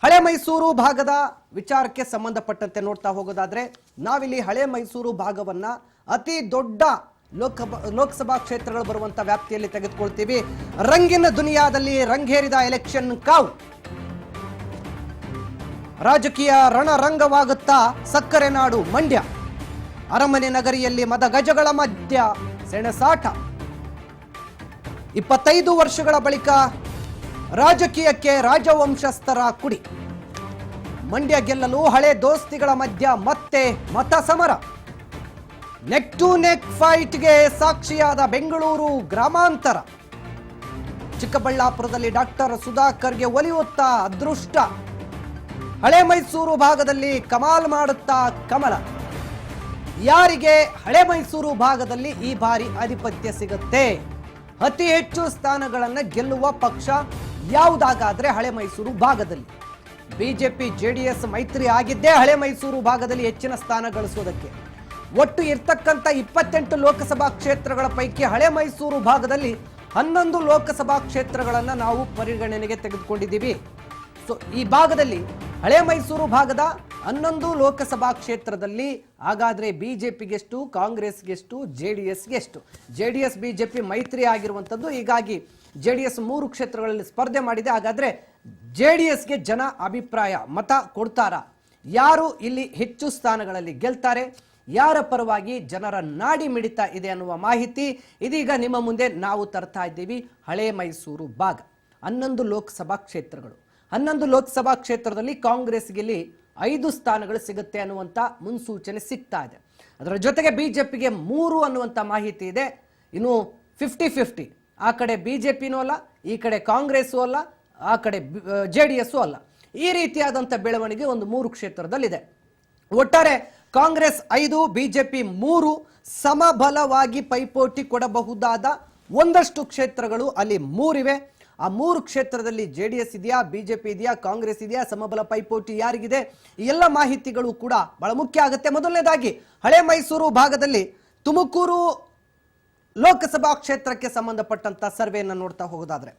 ಹಳೆ ಮೈಸೂರು ಭಾಗದ ವಿಚಾರಕ್ಕೆ ಸಂಬಂಧಪಟ್ಟಂತೆ ನೋಡ್ತಾ ಹೋಗೋದಾದ್ರೆ ನಾವಿಲ್ಲಿ ಹಳೆ ಮೈಸೂರು ಭಾಗವನ್ನ ಅತಿ ದೊಡ್ಡ ಲೋಕಸಭಾ ಕ್ಷೇತ್ರಗಳು ಬರುವಂತ ವ್ಯಾಪ್ತಿಯಲ್ಲಿ ತೆಗೆದುಕೊಳ್ತೀವಿ. ರಂಗಿನ ದುನಿಯಾದಲ್ಲಿ ರಂಗೇರಿದ ಎಲೆಕ್ಷನ್ ಕಾವು. ರಾಜಕೀಯ ರಣರಂಗವಾಗುತ್ತಾ ಸಕ್ಕರೆ ನಾಡು ಮಂಡ್ಯ. ಅರಮನೆ ನಗರಿಯಲ್ಲಿ ಮದಗಜಗಳ ಮಧ್ಯ ಸೆಣಸಾಟ. 25 ವರ್ಷಗಳ ಬಳಿಕ ರಾಜಕೀಯಕ್ಕೆ ರಾಜವಂಶಸ್ಥರ ಕುಡಿ. ಮಂಡ್ಯ ಗೆಲ್ಲಲು ಹಳೆ ದೋಸ್ತಿಗಳ ಮಧ್ಯ ಮತ್ತೆ ಮತ ಸಮರ. ನೆಕ್ ಟು ನೆಕ್ ಫೈಟ್ಗೆ ಸಾಕ್ಷಿಯಾದ ಬೆಂಗಳೂರು ಗ್ರಾಮಾಂತರ. ಚಿಕ್ಕಬಳ್ಳಾಪುರದಲ್ಲಿ ಡಾಕ್ಟರ್ ಸುಧಾಕರ್ಗೆ ಒಲಿಯುತ್ತಾ ಅದೃಷ್ಟ. ಹಳೆ ಮೈಸೂರು ಭಾಗದಲ್ಲಿ ಕಮಾಲ್ ಮಾಡುತ್ತಾ ಕಮಲ. ಯಾರಿಗೆ ಹಳೆ ಮೈಸೂರು ಭಾಗದಲ್ಲಿ ಈ ಬಾರಿ ಆಧಿಪತ್ಯ ಸಿಗುತ್ತೆ? ಅತಿ ಹೆಚ್ಚು ಸ್ಥಾನಗಳನ್ನು ಗೆಲ್ಲುವ ಪಕ್ಷ ಯಾವುದಾಗಾದ್ರೆ ಹಳೆ ಮೈಸೂರು ಭಾಗದಲ್ಲಿ ಬಿಜೆಪಿ ಜೆಡಿಎಸ್ ಮೈತ್ರಿ ಆಗಿದ್ದೇ ಹಳೆ ಮೈಸೂರು ಭಾಗದಲ್ಲಿ ಹೆಚ್ಚಿನ ಸ್ಥಾನ ಗಳಿಸೋದಕ್ಕೆ. ಒಟ್ಟು ಇರ್ತಕ್ಕಂಥ 28 ಲೋಕಸಭಾ ಕ್ಷೇತ್ರಗಳ ಪೈಕಿ ಹಳೆ ಮೈಸೂರು ಭಾಗದಲ್ಲಿ 11 ಲೋಕಸಭಾ ಕ್ಷೇತ್ರಗಳನ್ನು ನಾವು ಪರಿಗಣನೆಗೆ ತೆಗೆದುಕೊಂಡಿದ್ದೀವಿ. ಸೊ ಈ ಭಾಗದಲ್ಲಿ ಹಳೆ ಮೈಸೂರು ಭಾಗದ 11 ಲೋಕಸಭಾ ಕ್ಷೇತ್ರದಲ್ಲಿ ಹಾಗಾದ್ರೆ ಬಿಜೆಪಿಗೆಷ್ಟು, ಕಾಂಗ್ರೆಸ್ಗೆಷ್ಟು, ಜೆಡಿಎಸ್ಗೆಷ್ಟು? ಜೆಡಿಎಸ್ ಬಿಜೆಪಿ ಮೈತ್ರಿ ಆಗಿರುವಂಥದ್ದು. ಹೀಗಾಗಿ ಜೆಡಿಎಸ್ 3 ಕ್ಷೇತ್ರಗಳಲ್ಲಿ ಸ್ಪರ್ಧೆ ಮಾಡಿದೆ. ಹಾಗಾದ್ರೆ ಜೆಡಿಎಸ್ಗೆ ಜನ ಅಭಿಪ್ರಾಯ ಮತ ಕೊಡ್ತಾರ? ಯಾರು ಇಲ್ಲಿ ಹೆಚ್ಚು ಸ್ಥಾನಗಳಲ್ಲಿ ಗೆಲ್ತಾರೆ? ಯಾರ ಪರವಾಗಿ ಜನರ ನಾಡಿ ಮಿಡಿತಾ ಇದೆ ಅನ್ನುವ ಮಾಹಿತಿ ಇದೀಗ ನಿಮ್ಮ ಮುಂದೆ ನಾವು ತರ್ತಾ ಇದ್ದೀವಿ. ಹಳೆ ಮೈಸೂರು ಭಾಗ 11 ಲೋಕಸಭಾ ಕ್ಷೇತ್ರಗಳು. 11 ಲೋಕಸಭಾ ಕ್ಷೇತ್ರದಲ್ಲಿ ಕಾಂಗ್ರೆಸ್ಗೆ ಇಲ್ಲಿ 5 ಸ್ಥಾನಗಳು ಸಿಗುತ್ತೆ ಅನ್ನುವಂಥ ಮುನ್ಸೂಚನೆ ಸಿಗ್ತಾ ಇದೆ. ಅದರ ಜೊತೆಗೆ ಬಿಜೆಪಿಗೆ 3 ಅನ್ನುವಂಥ ಮಾಹಿತಿ ಇದೆ. ಇನ್ನು 50-50, ಆ ಕಡೆ ಬಿಜೆಪಿನೂ ಅಲ್ಲ, ಈ ಕಡೆ ಕಾಂಗ್ರೆಸ್ಸೂ ಅಲ್ಲ, ಆ ಕಡೆ ಜೆಡಿಎಸ್ಸೂ ಅಲ್ಲ. ಈ ರೀತಿಯಾದಂಥ ಬೆಳವಣಿಗೆ ಒಂದು 3 ಕ್ಷೇತ್ರದಲ್ಲಿದೆ. ಒಟ್ಟಾರೆ ಕಾಂಗ್ರೆಸ್ 5, ಬಿಜೆಪಿ 3 ಸಮಬಲವಾಗಿ ಪೈಪೋಟಿ ಕೊಡಬಹುದಾದ ಒಂದಷ್ಟು ಕ್ಷೇತ್ರಗಳು ಅಲ್ಲಿ 3 ಇವೆ. ಆ 3 ಕ್ಷೇತ್ರದಲ್ಲಿ ಜೆಡಿಎಸ್ ಇದೆಯಾ, ಬಿಜೆಪಿ ಇದೆಯಾ, ಕಾಂಗ್ರೆಸ್ ಇದೆಯಾ, ಸಮಬಲ ಪೈಪೋಟಿ ಯಾರಿಗಿದೆ? ಈ ಎಲ್ಲ ಮಾಹಿತಿಗಳು ಕೂಡ ಬಹಳ ಮುಖ್ಯ ಆಗುತ್ತೆ. ಮೊದಲನೇದಾಗಿ ಹಳೆ ಮೈಸೂರು ಭಾಗದಲ್ಲಿ ತುಮಕೂರು ಲೋಕಸಭಾ ಕ್ಷೇತ್ರಕ್ಕೆ ಸಂಬಂಧಪಟ್ಟಂತ ಸರ್ವೆಯನ್ನು ನೋಡ್ತಾ ಹೋಗೋದಾದ್ರೆ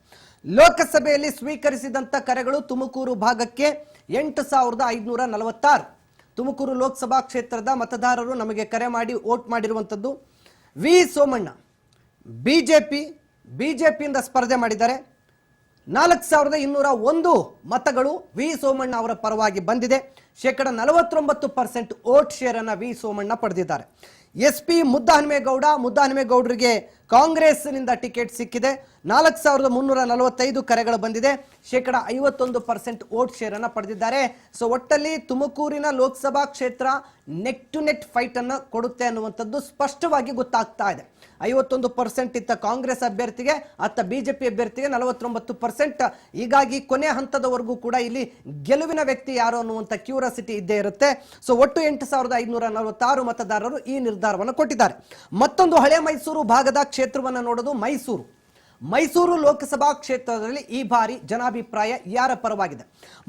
ಲೋಕಸಭೆಯಲ್ಲಿ ಸ್ವೀಕರಿಸಿದಂತ ಕರೆಗಳು ತುಮಕೂರು ಭಾಗಕ್ಕೆ 8546. ತುಮಕೂರು ಲೋಕಸಭಾ ಕ್ಷೇತ್ರದ ಮತದಾರರು ನಮಗೆ ಕರೆ ಮಾಡಿ ವೋಟ್ ಮಾಡಿರುವಂಥದ್ದು. ವಿ ಸೋಮಣ್ಣ ಬಿಜೆಪಿಯಿಂದ ಸ್ಪರ್ಧೆ ಮಾಡಿದ್ದಾರೆ. 4201 ಮತಗಳು ವಿ ಸೋಮಣ್ಣ ಅವರ ಪರವಾಗಿ ಬಂದಿದೆ. 49% ವೋಟ್ ಶೇರ್ ಅನ್ನ ವಿ ಸೋಮಣ್ಣ ಪಡೆದಿದ್ದಾರೆ. SP ಮುದ್ದಹನುಮೇಗೌಡರಿಗೆ ಕಾಂಗ್ರೆಸ್ನಿಂದ ಟಿಕೆಟ್ ಸಿಕ್ಕಿದೆ. 4345 ಕರೆಗಳು ಬಂದಿದೆ. 51% ವೋಟ್ ಶೇರ್ ಅನ್ನ ಪಡೆದಿದ್ದಾರೆ. ಸೊ ಒಟ್ಟಲ್ಲಿ ತುಮಕೂರಿನ ಲೋಕಸಭಾ ಕ್ಷೇತ್ರ ನೆಕ್ ಟು ನೆಕ್ ಫೈಟ್ ಅನ್ನು ಕೊಡುತ್ತೆ ಅನ್ನುವಂಥದ್ದು ಸ್ಪಷ್ಟವಾಗಿ ಗೊತ್ತಾಗ್ತಾ ಇದೆ. 51% ಇತ್ತ ಕಾಂಗ್ರೆಸ್ ಅಭ್ಯರ್ಥಿಗೆ, ಅತ್ತ ಬಿಜೆಪಿ ಅಭ್ಯರ್ಥಿಗೆ 49%. ಹೀಗಾಗಿ ಕೊನೆ ಹಂತದವರೆಗೂ ಕೂಡ ಇಲ್ಲಿ ಗೆಲುವಿನ ವ್ಯಕ್ತಿ ಯಾರು ಅನ್ನುವಂಥ ಕ್ಯೂರಿಯಾಸಿಟಿ ಇದ್ದೇ ಇರುತ್ತೆ. ಸೊ ಒಟ್ಟು 8546 ಮತದಾರರು ಈ ನಿರ್ಧಾರವನ್ನು ಕೊಟ್ಟಿದ್ದಾರೆ. ಮತ್ತೊಂದು ಹಳೆ ಮೈಸೂರು ಭಾಗದ ಕ್ಷೇತ್ರವನ್ನು ನೋಡೋದು ಮೈಸೂರು ಲೋಕಸಭಾ ಕ್ಷೇತ್ರದಲ್ಲಿ ಈ ಬಾರಿ ಜನಾಭಿಪ್ರಾಯ ಯಾರ ಪರವಾಗಿದೆ?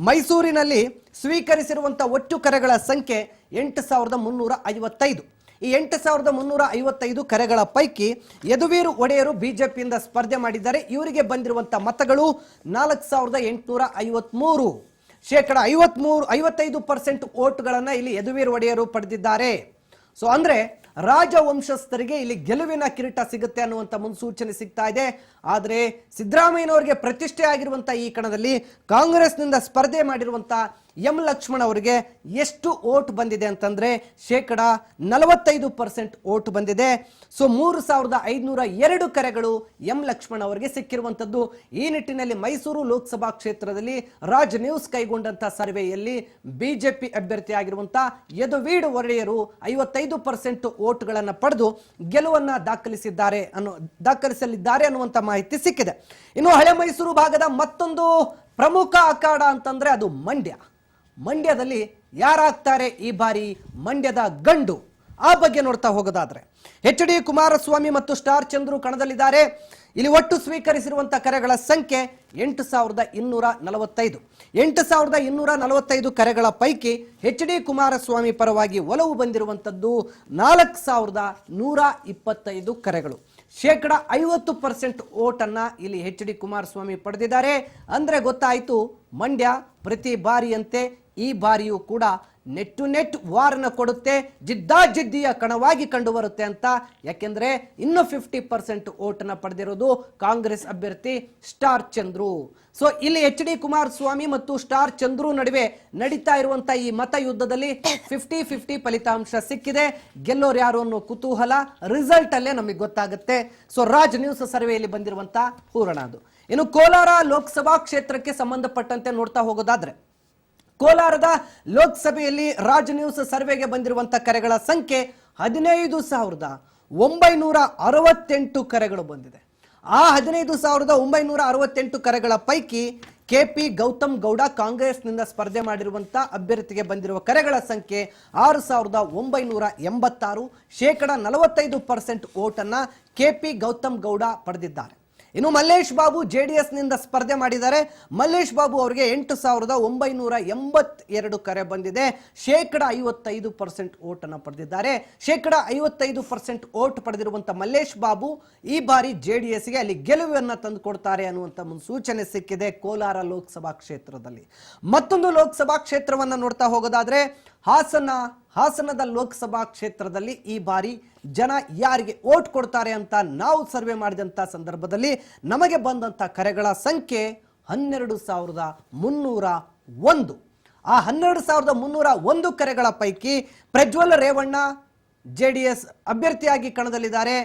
ಮೈಸೂರಿನಲ್ಲಿ ಸ್ವೀಕರಿಸಿರುವಂತಹ ಒಟ್ಟು ಕರೆಗಳ ಸಂಖ್ಯೆ 8355. ಈ 8355 ಕರೆಗಳ ಪೈಕಿ ಯದುವೀರ್ ಒಡೆಯರು ಬಿಜೆಪಿಯಿಂದ ಸ್ಪರ್ಧೆ ಮಾಡಿದ್ದಾರೆ. ಇವರಿಗೆ ಬಂದಿರುವಂತಹ ಮತಗಳು 4853. 55% ವೋಟ್ಗಳನ್ನ ಇಲ್ಲಿ ಯದುವೀರ್ ಒಡೆಯರು ಪಡೆದಿದ್ದಾರೆ. ಸೊ ಅಂದ್ರೆ ರಾಜವಂಶಸ್ಥರಿಗೆ ಇಲ್ಲಿ ಗೆಲುವಿನ ಕಿರೀಟ ಸಿಗುತ್ತೆ ಅನ್ನುವಂಥ ಮುನ್ಸೂಚನೆ ಸಿಗ್ತಾ ಇದೆ. ಆದರೆ ಸಿದ್ದರಾಮಯ್ಯನವರಿಗೆ ಪ್ರತಿಷ್ಠೆ ಆಗಿರುವಂತಹ ಈ ಕಣದಲ್ಲಿ ಕಾಂಗ್ರೆಸ್ನಿಂದ ಸ್ಪರ್ಧೆ ಮಾಡಿರುವಂತಹ ಎಂ ಲಕ್ಷ್ಮಣ್ ಅವರಿಗೆ ಎಷ್ಟು ವೋಟ್ ಬಂದಿದೆ ಅಂತಂದ್ರೆ 45% ವೋಟ್ ಬಂದಿದೆ. ಸೊ 3502 ಕರೆಗಳು ಎಂ ಲಕ್ಷ್ಮಣ್ ಅವರಿಗೆ ಸಿಕ್ಕಿರುವಂತದ್ದು. ಈ ನಿಟ್ಟಿನಲ್ಲಿ ಮೈಸೂರು ಲೋಕಸಭಾ ಕ್ಷೇತ್ರದಲ್ಲಿ ರಾಜ್ ನ್ಯೂಸ್ ಕೈಗೊಂಡಂತ ಸರ್ವೆಯಲ್ಲಿ ಬಿಜೆಪಿ ಅಭ್ಯರ್ಥಿ ಆಗಿರುವಂತಹ ಯದುವೀರ್ ಒಡೆಯರು 55% ವೋಟ್ಗಳನ್ನು ಪಡೆದು ಗೆಲುವನ್ನ ದಾಖಲಿಸಲಿದ್ದಾರೆ ಅನ್ನುವಂಥ ಮಾಹಿತಿ ಸಿಕ್ಕಿದೆ. ಇನ್ನು ಹಳೆ ಮೈಸೂರು ಭಾಗದ ಮತ್ತೊಂದು ಪ್ರಮುಖ ಅಖಾಡ ಅಂತಂದ್ರೆ ಅದು ಮಂಡ್ಯದಲ್ಲಿ ಯಾರಾಗ್ತಾರೆ ಈ ಬಾರಿ ಮಂಡ್ಯದ ಗಂಡು? ಆ ಬಗ್ಗೆ ನೋಡ್ತಾ ಹೋಗೋದಾದ್ರೆ HD ಕುಮಾರಸ್ವಾಮಿ ಮತ್ತು ಸ್ಟಾರ್ ಚಂದ್ರು ಕಣದಲ್ಲಿದ್ದಾರೆ. ಇಲ್ಲಿ ಒಟ್ಟು ಸ್ವೀಕರಿಸಿರುವಂತಹ ಕರೆಗಳ ಸಂಖ್ಯೆ 8245. 8245 ಕರೆಗಳ ಪೈಕಿ HD ಕುಮಾರಸ್ವಾಮಿ ಪರವಾಗಿ ಒಲವು ಬಂದಿರುವಂತದ್ದು 4125 ಕರೆಗಳು. 50% ವೋಟ್ ಅನ್ನ ಇಲ್ಲಿ HD ಕುಮಾರಸ್ವಾಮಿ ಪಡೆದಿದ್ದಾರೆ. ಅಂದ್ರೆ ಗೊತ್ತಾಯಿತು ಮಂಡ್ಯ ಪ್ರತಿ ಬಾರಿಯಂತೆ ಈ ಬಾರಿಯೂ ಕೂಡ ನೆಟ್ ಟು ನೆಟ್ ವಾರ್ನ ಕೊಡುತ್ತೆ, ಜಿದ್ದಾಜಿದ್ದಿಯ ಕಣವಾಗಿ ಕಂಡು ಬರುತ್ತೆ ಅಂತ. ಯಾಕೆಂದ್ರೆ ಇನ್ನು 50% ಓಟನ್ನ ಪಡೆದಿರೋದು ಕಾಂಗ್ರೆಸ್ ಅಭ್ಯರ್ಥಿ ಸ್ಟಾರ್ ಚಂದ್ರು. ಸೊ ಇಲ್ಲಿ HD ಕುಮಾರಸ್ವಾಮಿ ಮತ್ತು ಸ್ಟಾರ್ ಚಂದ್ರು ನಡುವೆ ನಡೀತಾ ಇರುವಂತ ಈ ಮತ ಯುದ್ಧದಲ್ಲಿ 50-50 ಫಲಿತಾಂಶ ಸಿಕ್ಕಿದೆ. ಗೆಲ್ಲೋರು ಯಾರು ಅನ್ನೋ ಕುತೂಹಲ ರಿಸಲ್ಟ್ ಅಲ್ಲೇ ನಮಗೆ ಗೊತ್ತಾಗುತ್ತೆ. ಸೊ ರಾಜ್ ನ್ಯೂಸ್ ಸರ್ವೆಯಲ್ಲಿ ಬಂದಿರುವಂತ ಹೂರಣ ಅದು. ಇನ್ನು ಕೋಲಾರ ಲೋಕಸಭಾ ಕ್ಷೇತ್ರಕ್ಕೆ ಸಂಬಂಧಪಟ್ಟಂತೆ ನೋಡ್ತಾ ಹೋಗೋದಾದ್ರೆ, ಕೋಲಾರದ ಲೋಕಸಭೆಯಲ್ಲಿ ರಾಜ್ ನ್ಯೂಸ್ ಸರ್ವೆಗೆ ಬಂದಿರುವಂತಹ ಕರೆಗಳ ಸಂಖ್ಯೆ 15,968 ಕರೆಗಳು ಬಂದಿದೆ. ಆ 15,968 ಕರೆಗಳ ಪೈಕಿ KP ಗೌತಮ್ ಗೌಡ ಕಾಂಗ್ರೆಸ್ನಿಂದ ಸ್ಪರ್ಧೆ ಮಾಡಿರುವಂತಹ ಅಭ್ಯರ್ಥಿಗೆ ಬಂದಿರುವ ಕರೆಗಳ ಸಂಖ್ಯೆ 6,986, 45% ಓಟನ್ನ KP ಗೌತಮ್ ಗೌಡ ಪಡೆದಿದ್ದಾರೆ. ಇನ್ನು ಮಲ್ಲೇಶ್ ಬಾಬು JDS ನಿಂದ ಸ್ಪರ್ಧೆ ಮಾಡಿದ್ದಾರೆ. ಮಲ್ಲೇಶ್ ಬಾಬು ಅವರಿಗೆ 8,982 ಕರೆ ಬಂದಿದೆ, 55% ಓಟನ್ನು ಪಡೆದಿದ್ದಾರೆ. 55% ಓಟ್ ಪಡೆದಿರುವಂತಹ ಮಲ್ಲೇಶ್ ಬಾಬು ಈ ಬಾರಿ JDSಗೆ ಅಲ್ಲಿ ಗೆಲುವನ್ನು ತಂದುಕೊಡ್ತಾರೆ ಅನ್ನುವಂಥ ಮುನ್ಸೂಚನೆ ಸಿಕ್ಕಿದೆ ಕೋಲಾರ ಲೋಕಸಭಾ ಕ್ಷೇತ್ರದಲ್ಲಿ. ಮತ್ತೊಂದು ಲೋಕಸಭಾ ಕ್ಷೇತ್ರವನ್ನು ನೋಡ್ತಾ ಹೋಗೋದಾದ್ರೆ, ಹಾಸನದ ಲೋಕಸಭಾ ಕ್ಷೇತ್ರದಲ್ಲಿ ಈ ಬಾರಿ ಜನ ಯಾರಿಗೆ ಓಟ್ ಕೊಡ್ತಾರೆ ಅಂತ ನಾವು ಸರ್ವೆ ಮಾಡಿದಂಥ ಸಂದರ್ಭದಲ್ಲಿ ನಮಗೆ ಬಂದಂಥ ಕರೆಗಳ ಸಂಖ್ಯೆ 12,301. ಆ 12,301 ಕರೆಗಳ ಪೈಕಿ ಪ್ರಜ್ವಲ್ ರೇವಣ್ಣ JDS ಅಭ್ಯರ್ಥಿಯಾಗಿ ಕಣದಲ್ಲಿದ್ದಾರೆ.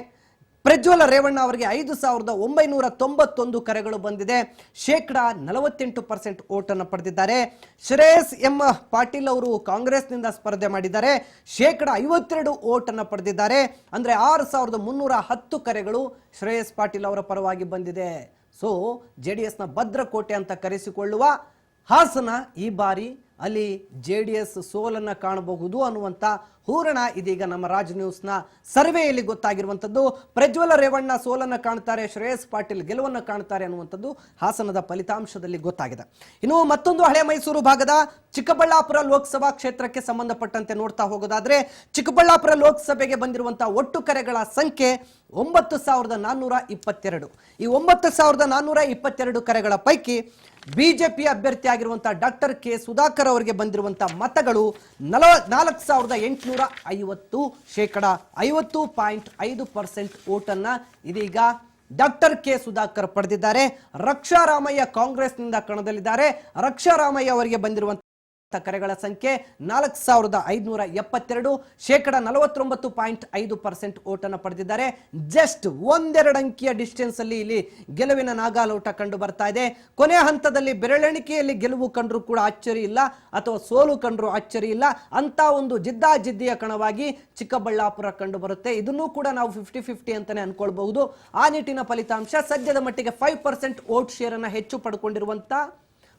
ಪ್ರಜ್ವಲ್ ರೇವಣ್ಣ ಅವರಿಗೆ 5,991 ಕರೆಗಳು ಬಂದಿದೆ, 48% ಓಟನ್ನು ಪಡೆದಿದ್ದಾರೆ. ಶ್ರೇಯಸ್ ಎಂ ಪಾಟೀಲ್ ಅವರು ಕಾಂಗ್ರೆಸ್ನಿಂದ ಸ್ಪರ್ಧೆ ಮಾಡಿದ್ದಾರೆ, 52% ಓಟನ್ನು ಪಡೆದಿದ್ದಾರೆ. ಅಂದ್ರೆ 6,310 ಕರೆಗಳು ಶ್ರೇಯಸ್ ಪಾಟೀಲ್ ಅವರ ಪರವಾಗಿ ಬಂದಿದೆ. ಸೊ JDSನ ಭದ್ರಕೋಟೆ ಅಂತ ಕರೆಸಿಕೊಳ್ಳುವ ಹಾಸನ ಈ ಬಾರಿ ಅಲ್ಲಿ JDS ಸೋಲನ್ನ ಕಾಣಬಹುದು ಅನ್ನುವಂಥ ಹೂರಣ ಇದೀಗ ನಮ್ಮ ರಾಜ್ ನ್ಯೂಸ್ನ ಸರ್ವೆಯಲ್ಲಿ ಗೊತ್ತಾಗಿರುವಂಥದ್ದು. ಪ್ರಜ್ವಲ್ ರೇವಣ್ಣ ಸೋಲನ್ನ ಕಾಣ್ತಾರೆ, ಶ್ರೇಯಸ್ ಪಾಟೀಲ್ ಗೆಲುವನ್ನು ಕಾಣ್ತಾರೆ ಅನ್ನುವಂಥದ್ದು ಹಾಸನದ ಫಲಿತಾಂಶದಲ್ಲಿ ಗೊತ್ತಾಗಿದೆ. ಇನ್ನು ಮತ್ತೊಂದು ಹಳೆ ಮೈಸೂರು ಭಾಗದ ಚಿಕ್ಕಬಳ್ಳಾಪುರ ಲೋಕಸಭಾ ಕ್ಷೇತ್ರಕ್ಕೆ ಸಂಬಂಧಪಟ್ಟಂತೆ ನೋಡ್ತಾ ಹೋಗೋದಾದ್ರೆ, ಚಿಕ್ಕಬಳ್ಳಾಪುರ ಲೋಕಸಭೆಗೆ ಬಂದಿರುವಂತಹ ಒಟ್ಟು ಕರೆಗಳ ಸಂಖ್ಯೆ 9,422. ಈ 9,422 ಕರೆಗಳ ಪೈಕಿ ಬಿಜೆಪಿ ಅಭ್ಯರ್ಥಿ ಆಗಿರುವಂತಹ ಡಾಕ್ಟರ್ ಕೆ ಸುಧಾಕರ್ ಅವರಿಗೆ ಬಂದಿರುವಂತಹ ಮತಗಳು 4,850, 50.5% ಓಟನ್ನ ಇದೀಗ ಡಾಕ್ಟರ್ ಕೆ ಸುಧಾಕರ್ ಪಡೆದಿದ್ದಾರೆ. ರಕ್ಷಾ ರಾಮಯ್ಯ ಕಾಂಗ್ರೆಸ್ನಿಂದ ಕಣದಲ್ಲಿದ್ದಾರೆ. ರಕ್ಷಾ ರಾಮಯ್ಯ ಅವರಿಗೆ ಬಂದಿರುವಂತಹ ಕರೆಗಳ ಸಂಖ್ಯೆ 4,572, 49.5% ಓಟನ್ನು ಪಡೆದಿದ್ದಾರೆ. ಜಸ್ಟ್ ಒಂದೆರಡು ಅಂಕಿಯ ಡಿಸ್ಟೆನ್ಸ್ ಅಲ್ಲಿ ಇಲ್ಲಿ ಗೆಲುವಿನ ನಾಗಾಲೋಟ ಕಂಡು ಬರ್ತಾ ಇದೆ. ಕೊನೆಯ ಹಂತದಲ್ಲಿ ಬೆರಳೆಣಿಕೆಯಲ್ಲಿ ಗೆಲುವು ಕಂಡ್ರು ಕೂಡ ಅಚ್ಚರಿ ಇಲ್ಲ, ಅಥವಾ ಸೋಲು ಕಂಡ್ರು ಅಚ್ಚರಿ ಇಲ್ಲ ಅಂತ ಒಂದು ಜಿದ್ದಾಜಿದ್ದಿಯ ಕಣವಾಗಿ ಚಿಕ್ಕಬಳ್ಳಾಪುರ ಕಂಡು ಬರುತ್ತೆ. ಇದನ್ನೂ ಕೂಡ ನಾವು 50-50 ಅಂತಾನೆ ಅನ್ಕೊಳ್ಬಹುದು. ಆ ನಿಟ್ಟಿನ ಫಲಿತಾಂಶ ಸದ್ಯದ ಮಟ್ಟಿಗೆ 5% ಓಟ್ ಶೇರ್ ಅನ್ನ ಹೆಚ್ಚು ಪಡ್ಕೊಂಡಿರುವಂತ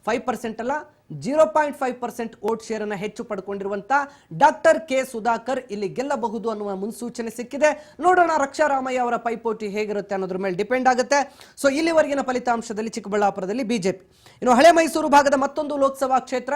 5% ಅಲ್ಲ 0.5% ಓಟ್ ಶೇರ್ ಅನ್ನು ಹೆಚ್ಚು ಪಡ್ಕೊಂಡಿರುವಂತ ಡಾಕ್ಟರ್ ಕೆ ಸುಧಾಕರ್ ಇಲ್ಲಿ ಗೆಲ್ಲಬಹುದು ಅನ್ನುವ ಮುನ್ಸೂಚನೆ ಸಿಕ್ಕಿದೆ. ನೋಡೋಣ ರಕ್ಷಾ ರಾಮಯ್ಯ ಅವರ ಪೈಪೋಟಿ ಹೇಗಿರುತ್ತೆ ಅನ್ನೋದ್ರ ಮೇಲೆ ಡಿಪೆಂಡ್ ಆಗುತ್ತೆ. ಸೊ ಇಲ್ಲಿವರೆಗಿನ ಫಲಿತಾಂಶದಲ್ಲಿ ಚಿಕ್ಕಬಳ್ಳಾಪುರದಲ್ಲಿ ಬಿಜೆಪಿ. ಇನ್ನು ಹಳೆ ಮೈಸೂರು ಭಾಗದ ಮತ್ತೊಂದು ಲೋಕಸಭಾ ಕ್ಷೇತ್ರ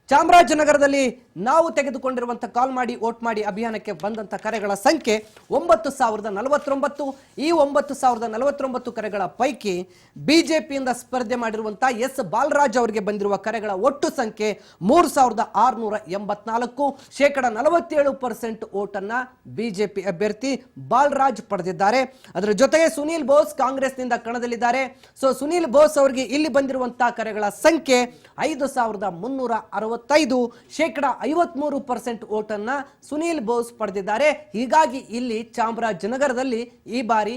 ಚಾಮರಾಜನಗರದಲ್ಲಿ ನಾವು ತೆಗೆದುಕೊಂಡಿರುವಂತಹ ಕಾಲ್ ಮಾಡಿ ವೋಟ್ ಮಾಡಿ ಅಭಿಯಾನಕ್ಕೆ ಬಂದಂತ ಕರೆಗಳ ಸಂಖ್ಯೆ 9,049. ಈ 9,049 ಕರೆಗಳ ಪೈಕಿ ಬಿಜೆಪಿಯಿಂದ ಸ್ಪರ್ಧೆ ಮಾಡಿರುವಂತಹ ಎಸ್ ಬಾಲರಾಜ್ ಅವರಿಗೆ ಬಂದಿರುವ ಕರೆಗಳ ಒಟ್ಟು ಸಂಖ್ಯೆ 3,684, 47% ಓಟನ್ನ ಬಿಜೆಪಿ ಅಭ್ಯರ್ಥಿ ಬಾಲರಾಜ್ ಪಡೆದಿದ್ದಾರೆ. ಅದರ ಜೊತೆಗೆ ಸುನೀಲ್ ಬೋಸ್ ಕಾಂಗ್ರೆಸ್ನಿಂದ ಕಣದಲ್ಲಿದ್ದಾರೆ. ಸೊ ಸುನೀಲ್ ಬೋಸ್ ಅವರಿಗೆ ಇಲ್ಲಿ ಬಂದಿರುವಂತಹ ಕರೆಗಳ ಸಂಖ್ಯೆ 5,365, 53% ಓಟನ್ನ ಸುನೀಲ್ ಬೋಸ್ ಪಡೆದಿದ್ದಾರೆ. ಹೀಗಾಗಿ ಇಲ್ಲಿ ಚಾಮರಾಜನಗರದಲ್ಲಿ ಈ ಬಾರಿ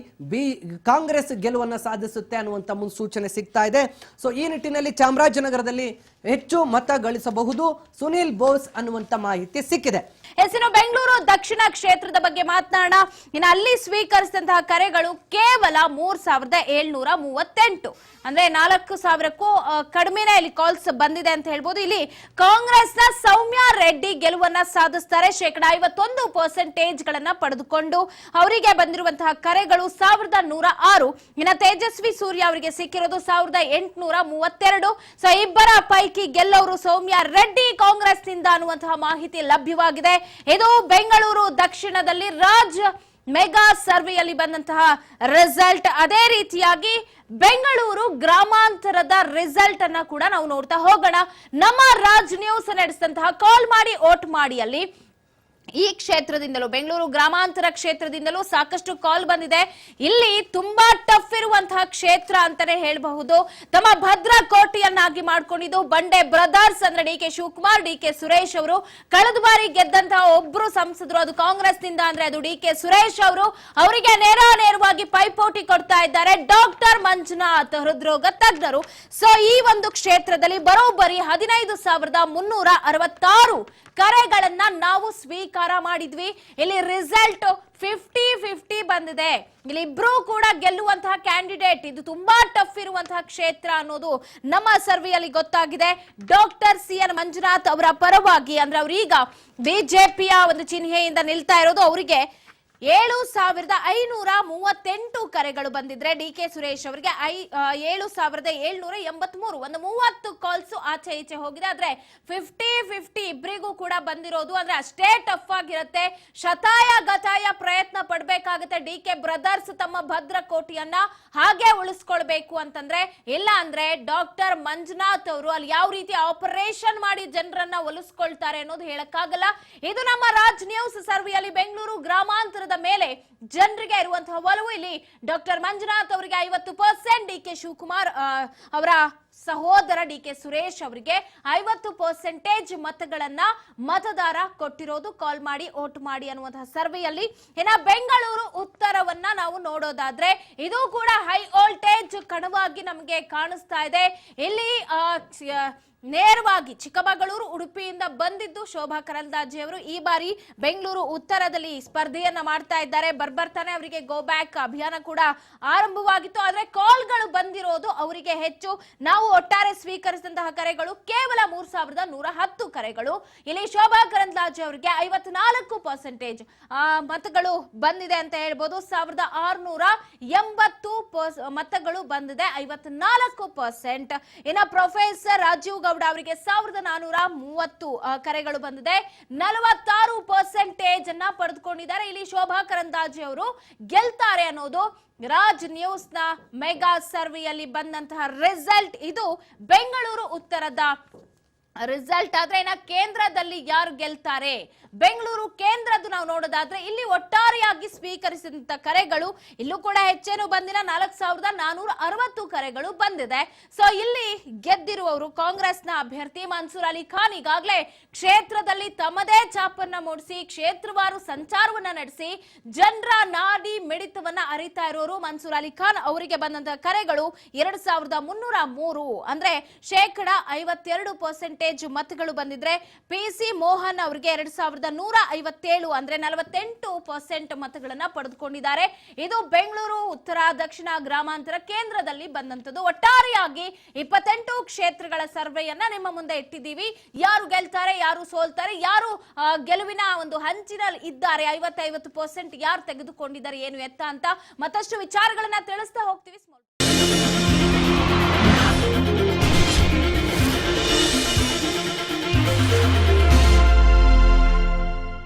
ಕಾಂಗ್ರೆಸ್ ಗೆಲುವನ್ನು ಸಾಧಿಸುತ್ತೆ ಅನ್ನುವಂಥ ಮುನ್ಸೂಚನೆ ಸಿಗ್ತಾ ಇದೆ. ಸೊ ಈ ನಿಟ್ಟಿನಲ್ಲಿ ಚಾಮರಾಜನಗರದಲ್ಲಿ ಹೆಚ್ಚು ಮತ ಗಳಿಸಬಹುದು ಸುನೀಲ್ ಬೋಸ್ ಅನ್ನುವಂಥ ಮಾಹಿತಿ ಸಿಕ್ಕಿದೆ. ಇನ್ನು ಬೆಂಗಳೂರು ದಕ್ಷಿಣ ಕ್ಷೇತ್ರದ ಬಗ್ಗೆ ಮಾತನಾಡೋಣ. ಇನ್ನು ಅಲ್ಲಿ ಸ್ವೀಕರಿಸಿದಂತಹ ಕರೆಗಳು ಕೇವಲ 3,738, ಅಂದ್ರೆ 4,000ಕ್ಕೂ ಕಡಿಮೆನೇ ಇಲ್ಲಿ ಕಾಲ್ಸ್ ಬಂದಿದೆ ಅಂತ ಹೇಳ್ಬೋದು. ಇಲ್ಲಿ ಕಾಂಗ್ರೆಸ್ನ ಸೌಮ್ಯ ರೆಡ್ಡಿ ಗೆಲುವನ್ನ ಸಾಧಿಸ್ತಾರೆ, 51% ಪಡೆದುಕೊಂಡು ಅವರಿಗೆ ಬಂದಿರುವಂತಹ ಕರೆಗಳು 1,106. ಇನ್ನು ತೇಜಸ್ವಿ ಸೂರ್ಯ ಅವರಿಗೆ ಸಿಕ್ಕಿರೋದು 1,832. ಸೊ ಇಬ್ಬರ ಪೈಕಿ ಗೆಲ್ಲವರು ಸೌಮ್ಯ ರೆಡ್ಡಿ ಕಾಂಗ್ರೆಸ್ನಿಂದ ಅನ್ನುವಂತಹ ಮಾಹಿತಿ ಲಭ್ಯವಾಗಿದೆ. ಇದು ಬೆಂಗಳೂರು ದಕ್ಷಿಣದಲ್ಲಿ ರಾಜ್ ಮೆಗಾ ಸರ್ವೆಯಲ್ಲಿ ಬಂದಂತಹ ರಿಸಲ್ಟ್. ಅದೇ ರೀತಿಯಾಗಿ ಬೆಂಗಳೂರು ಗ್ರಾಮಾಂತರದ ರಿಸಲ್ಟ್ ಅನ್ನ ಕೂಡ ನಾವು ನೋಡ್ತಾ ಹೋಗೋಣ. ನಮ್ಮ ರಾಜ್ ನ್ಯೂಸ್ ನಡೆಸಿದಂತಹ ಕಾಲ್ ಮಾಡಿ ವೋಟ್ ಮಾಡಿ ಅಲ್ಲಿ ಈ ಕ್ಷೇತ್ರದಿಂದಲೂ, ಬೆಂಗಳೂರು ಗ್ರಾಮಾಂತರ ಕ್ಷೇತ್ರದಿಂದಲೂ ಸಾಕಷ್ಟು ಕಾಲ್ ಬಂದಿದೆ. ಇಲ್ಲಿ ತುಂಬಾ ಟಫ್ ಇರುವಂತಹ ಕ್ಷೇತ್ರ ಅಂತಾನೆ ಹೇಳಬಹುದು. ತಮ್ಮ ಭದ್ರಕೋಟೆಯನ್ನಾಗಿ ಮಾಡ್ಕೊಂಡಿದ್ದು ಬಂಡೆ ಬ್ರದರ್ಸ್ ಅಂದ್ರೆ ಡಿ.ಕೆ. ಶಿವಕುಮಾರ್, ಡಿ.ಕೆ. ಸುರೇಶ್ ಅವರು. ಕಳೆದ ಬಾರಿ ಗೆದ್ದಂತಹ ಒಬ್ರು ಸಂಸದರು, ಅದು ಕಾಂಗ್ರೆಸ್ ನಿಂದ ಅಂದ್ರೆ ಅದು ಡಿ.ಕೆ. ಸುರೇಶ್ ಅವರು. ಅವರಿಗೆ ನೇರವಾಗಿ ಪೈಪೋಟಿ ಕೊಡ್ತಾ ಇದ್ದಾರೆ ಡಾಕ್ಟರ್ ಮಂಜುನಾಥ್, ಹೃದ್ರೋಗ ತಜ್ಞರು. ಸೊ ಈ ಒಂದು ಕ್ಷೇತ್ರದಲ್ಲಿ ಬರೋಬ್ಬರಿ 15,366 ಕರೆಗಳನ್ನ ನಾವು ಸ್ವೀಕಾರ ಮಾಡಿದ್ವಿ. ಇಲ್ಲಿ ರಿಸಲ್ಟ್ 50-50 ಬಂದಿದೆ. ಇಲ್ಲಿ ಇಬ್ರು ಕೂಡ ಗೆಲ್ಲುವಂತಹ ಕ್ಯಾಂಡಿಡೇಟ್. ಇದು ತುಂಬಾ ಟಫ್ ಇರುವಂತಹ ಕ್ಷೇತ್ರ ಅನ್ನೋದು ನಮ್ಮ ಸರ್ವೆಯಲ್ಲಿ ಗೊತ್ತಾಗಿದೆ. Doctor CN. ಮಂಜುನಾಥ್ ಅವರ ಪರವಾಗಿ ಅಂದ್ರೆ ಅವರೀಗ ಬಿಜೆಪಿಯ ಒಂದು ಚಿಹ್ನೆಯಿಂದ ನಿಲ್ತಾ ಇರೋದು. ಅವರಿಗೆ 7,538 ಕರೆಗಳು ಬಂದಿದ್ರೆ ಡಿ.ಕೆ. ಸುರೇಶ್ ಅವರಿಗೆ 7,783, ಒಂದು 30 ಕಾಲ್ಸ್ ಆಚೆ ಈಚೆ ಹೋಗಿದೆ. ಆದ್ರೆ 50-50 ಇಬ್ಬರಿಗೂ ಕೂಡ ಬಂದಿರೋದು. ಅಂದ್ರೆ ಅಷ್ಟೇ ಟಫ್ ಆಗಿರುತ್ತೆ. ಶತಾಯ ಗತಾಯ ಪ್ರಯತ್ನ ಪಡ್ಬೇಕಾಗುತ್ತೆ ಡಿ.ಕೆ. ಬ್ರದರ್ಸ್ ತಮ್ಮ ಭದ್ರಕೋಟೆಯನ್ನ ಹಾಗೆ ಉಳಿಸ್ಕೊಳ್ಬೇಕು ಅಂತಂದ್ರೆ. ಇಲ್ಲ ಅಂದ್ರೆ ಡಾಕ್ಟರ್ ಮಂಜುನಾಥ್ ಅವರು ಅಲ್ಲಿ ಯಾವ ರೀತಿ ಆಪರೇಷನ್ ಮಾಡಿ ಜನರನ್ನ ಒಲಿಸ್ಕೊಳ್ತಾರೆ ಅನ್ನೋದು ಹೇಳಕ್ಕಾಗಲ್ಲ. ಇದು ನಮ್ಮ ರಾಜ್ ನ್ಯೂಸ್ ಸರ್ವೆಯಲ್ಲಿ ಬೆಂಗಳೂರು ಗ್ರಾಮಾಂತರದ ಮೇಲೆ ಜನರಿಗೆ ಇರುವಂತಹ ಒಲವು. ಇಲ್ಲಿ ಡಾಕ್ಟರ್ ಮಂಜುನಾಥ್ ಅವರಿಗೆ 50%, ಡಿ.ಕೆ. ಶಿವಕುಮಾರ್ ಅವರ ಸಹೋದರ ಡಿ.ಕೆ. ಸುರೇಶ್ ಅವರಿಗೆ 50% ಮತಗಳನ್ನ ಮತದಾರ ಕೊಟ್ಟಿರೋದು. ಕಾಲ್ ಮಾಡಿ ವೋಟ್ ಮಾಡಿ ಅನ್ನುವಂತಹ ಸರ್ವೆಯಲ್ಲಿ. ಇನ್ನ ಬೆಂಗಳೂರು ಉತ್ತರವನ್ನ ನಾವು ನೋಡೋದಾದ್ರೆ ಇದು ಕೂಡ ಹೈ ವೋಲ್ಟೇಜ್ ಕಣವಾಗಿ ನಮಗೆ ಕಾಣಿಸ್ತಾ ಇದೆ. ಇಲ್ಲಿ ನೇರವಾಗಿ ಚಿಕ್ಕಮಗಳೂರು, ಉಡುಪಿಯಿಂದ ಬಂದಿದ್ದು ಶೋಭಾ ಕರಂದ್ಲಾಜೆ ಅವರು ಈ ಬಾರಿ ಬೆಂಗಳೂರು ಉತ್ತರದಲ್ಲಿ ಸ್ಪರ್ಧೆಯನ್ನ ಮಾಡ್ತಾ ಇದ್ದಾರೆ. ಬರ್ತಾನೆ ಅವರಿಗೆ ಗೋ ಬ್ಯಾಕ್ ಅಭಿಯಾನ ಕೂಡ ಆರಂಭವಾಗಿತ್ತು. ಆದ್ರೆ ಕಾಲ್ಗಳು ಬಂದಿರೋದು ಅವರಿಗೆ ಹೆಚ್ಚು. ನಾವು ಒಟ್ಟಾರೆ ಸ್ವೀಕರಿಸಿದಂತಹ ಕರೆಗಳು ಕೇವಲ 3,110 ಕರೆಗಳು. ಇಲ್ಲಿ ಶೋಭಾ ಕರಂದ್ಲಾಜೆ ಅವರಿಗೆ 54% ಮತಗಳು ಬಂದಿದೆ ಅಂತ ಹೇಳ್ಬೋದು. 1,680 ಮತಗಳು ಬಂದಿದೆ, 54%. ಇನ್ನ ಪ್ರೊಫೆಸರ್ ರಾಜೀವ್ ಗೌಡ ಅವರಿಗೆ 1,430 ಕರೆಗಳು ಬಂದಿದೆ, 46% ಅನ್ನ ಪಡೆದುಕೊಂಡಿದ್ದಾರೆ. ಇಲ್ಲಿ ಶೋಭಾ ಕರಂದ್ಲಾಜೆ ಅವರು ಗೆಲ್ತಾರೆ ಅನ್ನೋದು ರಾಜ್ ನ್ಯೂಸ್ ನ ಮೆಗಾ ಸರ್ವೆಯಲ್ಲಿ ಬಂದಂತಹ ರಿಸಲ್ಟ್. ಇದು ಬೆಂಗಳೂರು ಉತ್ತರದ ರಿಸಲ್ಟ್. ಆದ್ರೆ ಇನ್ನ ಕೇಂದ್ರದಲ್ಲಿ ಯಾರು ಗೆಲ್ತಾರೆ, ಬೆಂಗಳೂರು ಕೇಂದ್ರದ್ದು ನಾವು ನೋಡೋದಾದ್ರೆ ಇಲ್ಲಿ ಒಟ್ಟಾರೆಯಾಗಿ ಸ್ವೀಕರಿಸಿದಂತ ಕರೆಗಳು ಇಲ್ಲೂ ಕೂಡ ಹೆಚ್ಚೇನು ಬಂದಿಲ್ಲ. 4,460 ಕರೆಗಳು ಬಂದಿದೆ. ಸೊ ಇಲ್ಲಿ ಗೆದ್ದಿರುವವರು ಕಾಂಗ್ರೆಸ್ನ ಅಭ್ಯರ್ಥಿ ಮನ್ಸೂರ್ ಅಲಿ ಖಾನ್. ಈಗಾಗಲೇ ಕ್ಷೇತ್ರದಲ್ಲಿ ತಮ್ಮದೇ ಛಾಪನ್ನ ಮೂಡಿಸಿ ಕ್ಷೇತ್ರವಾರು ಸಂಚಾರವನ್ನ ನಡೆಸಿ ಜನರ ನಾಡಿ ಮಿಡಿತವನ್ನ ಅರಿತಾ ಇರೋರು ಮನ್ಸೂರ್ ಅಲಿ ಖಾನ್. ಅವರಿಗೆ ಬಂದಂತಹ ಕರೆಗಳು 2,303, ಅಂದ್ರೆ 52% ಮತಗಳು ಬಂದಿದ್ರೆ ಪಿ.ಸಿ. ಮೋಹನ್ ಅವರಿಗೆ 2,157, ಅಂದ್ರೆ 48% ಮತಗಳನ್ನ ಪಡೆದುಕೊಂಡಿದ್ದಾರೆ. ಇದು ಬೆಂಗಳೂರು ಉತ್ತರ ದಕ್ಷಿಣ ಗ್ರಾಮಾಂತರ ಕೇಂದ್ರದಲ್ಲಿ ಬಂದಂತದ್ದು. ಒಟ್ಟಾರೆಯಾಗಿ 28 ಕ್ಷೇತ್ರಗಳ ಸರ್ವೆಯನ್ನ ನಿಮ್ಮ ಮುಂದೆ ಇಟ್ಟಿದ್ದೀವಿ. ಯಾರು ಗೆಲ್ತಾರೆ, ಯಾರು ಸೋಲ್ತಾರೆ, ಯಾರು ಗೆಲುವಿನ ಒಂದು ಹಂಚಿನಲ್ಲಿ ಇದ್ದಾರೆ, 50% ಯಾರು ತೆಗೆದುಕೊಂಡಿದ್ದಾರೆ ಏನು ಎತ್ತ ಅಂತ ಮತ್ತಷ್ಟು ವಿಚಾರಗಳನ್ನ ತಿಳಿಸ್ತಾ ಹೋಗ್ತೀವಿ.